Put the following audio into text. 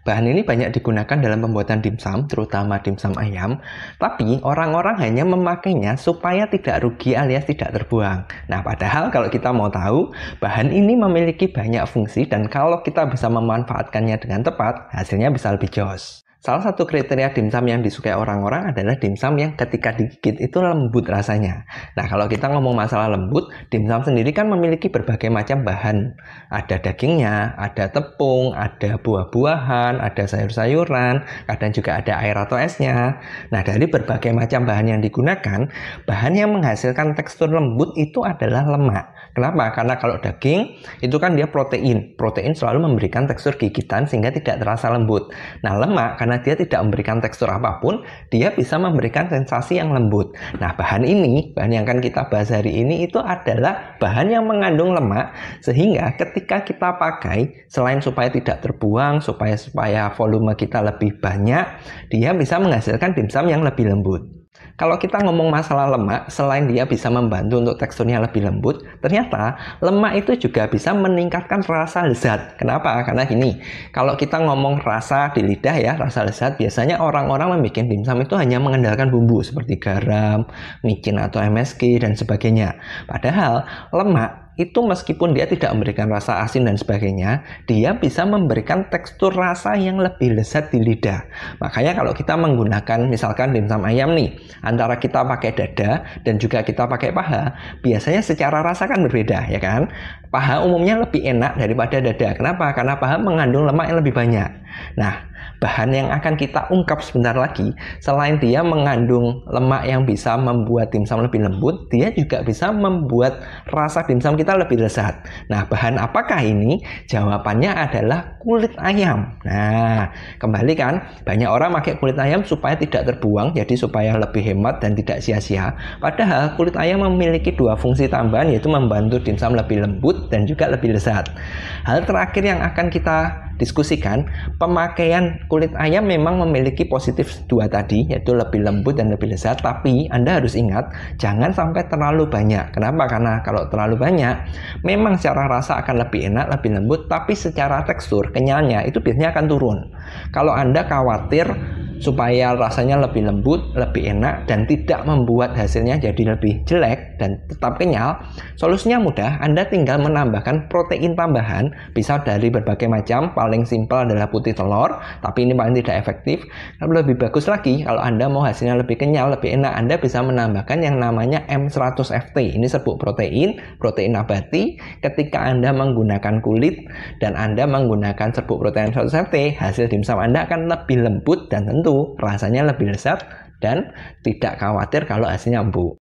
Bahan ini banyak digunakan dalam pembuatan dimsum, terutama dimsum ayam, tapi orang-orang hanya memakainya supaya tidak rugi alias tidak terbuang. Nah, padahal kalau kita mau tahu, bahan ini memiliki banyak fungsi dan kalau kita bisa memanfaatkannya dengan tepat, hasilnya bisa lebih jos. Salah satu kriteria dimsum yang disukai orang-orang adalah dimsum yang ketika digigit itu lembut rasanya. Nah, kalau kita ngomong masalah lembut, dimsum sendiri kan memiliki berbagai macam bahan. Ada dagingnya, ada tepung, ada buah-buahan, ada sayur-sayuran, kadang juga ada air atau esnya. Nah, dari berbagai macam bahan yang digunakan, bahan yang menghasilkan tekstur lembut itu adalah lemak. Kenapa? Karena kalau daging, itu kan dia protein. Protein selalu memberikan tekstur gigitan sehingga tidak terasa lembut. Nah, lemak karena dia tidak memberikan tekstur apapun, dia bisa memberikan sensasi yang lembut. Nah, bahan yang akan kita bahas hari ini itu adalah bahan yang mengandung lemak, sehingga ketika kita pakai, selain supaya tidak terbuang, supaya volume kita lebih banyak, dia bisa menghasilkan dimsum yang lebih lembut. Kalau kita ngomong masalah lemak, selain dia bisa membantu untuk teksturnya lebih lembut, ternyata lemak itu juga bisa meningkatkan rasa lezat. Kenapa? Karena gini, kalau kita ngomong rasa di lidah ya, rasa lezat, biasanya orang-orang membuat dimsum itu hanya mengandalkan bumbu seperti garam, micin atau MSG dan sebagainya. Padahal lemak itu meskipun dia tidak memberikan rasa asin dan sebagainya, dia bisa memberikan tekstur rasa yang lebih lezat di lidah. Makanya kalau kita menggunakan misalkan dimsum ayam nih, antara kita pakai dada dan juga kita pakai paha, biasanya secara rasa kan berbeda ya kan. Paha umumnya lebih enak daripada dada. Kenapa? Karena paha mengandung lemak yang lebih banyak. Nah, bahan yang akan kita ungkap sebentar lagi, selain dia mengandung lemak yang bisa membuat dimsum lebih lembut, dia juga bisa membuat rasa dimsum kita lebih lezat. Nah, bahan apakah ini? Jawabannya adalah kulit ayam. Nah, kembali kan, banyak orang pakai kulit ayam supaya tidak terbuang, jadi supaya lebih hemat dan tidak sia-sia. Padahal kulit ayam memiliki dua fungsi tambahan, yaitu membantu dimsum lebih lembut dan juga lebih lezat. Hal terakhir yang akan kita diskusikan, pemakaian kulit ayam memang memiliki positif dua tadi, yaitu lebih lembut dan lebih lezat, tapi Anda harus ingat jangan sampai terlalu banyak. Kenapa? Karena kalau terlalu banyak memang secara rasa akan lebih enak, lebih lembut, tapi secara tekstur kenyalnya itu biasanya akan turun. Kalau Anda khawatir supaya rasanya lebih lembut, lebih enak, dan tidak membuat hasilnya jadi lebih jelek dan tetap kenyal, solusinya mudah. Anda tinggal menambahkan protein tambahan, bisa dari berbagai macam. Paling simpel adalah putih telur, tapi ini paling tidak efektif. Lebih bagus lagi, kalau Anda mau hasilnya lebih kenyal, lebih enak, Anda bisa menambahkan yang namanya M100FT. Ini serbuk protein nabati. Ketika Anda menggunakan kulit dan Anda menggunakan serbuk protein M100FT, hasil dimsum Anda akan lebih lembut dan tentu rasanya lebih lezat dan tidak khawatir kalau hasilnya empuk.